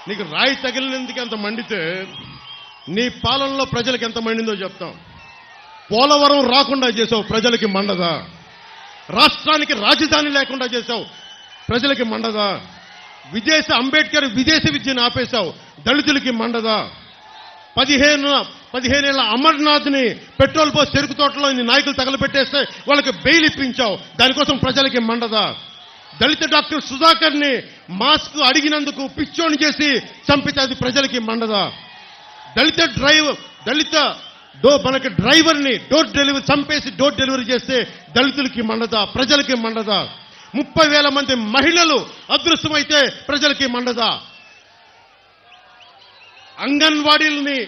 నీకు రాయి తగిలినందుకు ఎంత మండితే నీ పాలనలో ప్రజలకు ఎంత మండిందో చెప్తాం. పోలవరం రాకుండా చేసావు, ప్రజలకి మండదా? రాష్ట్రానికి రాజధాని లేకుండా చేశావు, ప్రజలకి మండదా? అంబేద్కర్ విదేశీ విద్యను ఆపేశావు, దళితులకి మండదా? 15 ఏళ్ల అమర్నాథ్ ని పెట్రోల్ పోసి చెరుకు తోటలో నీ నాయకులు తగలబెట్టేస్తే వాళ్ళకి బెయిల్ ఇప్పించావు, దానికోసం ప్రజలకి మండదా? దళిత డాక్టర్ సుధాకర్ ని మాస్క్ అడిగినందుకు పిచ్చోని చేసి చంపితే అది ప్రజలకి మండదా? మనకి డ్రైవర్ ని చంపేసి డోర్ డెలివరీ చేస్తే దళితులకి మండదా? ప్రజలకి మండదా? 30,000 మంది మహిళలు అదృశ్యమైతే ప్రజలకి మండదా? అంగన్వాడీలని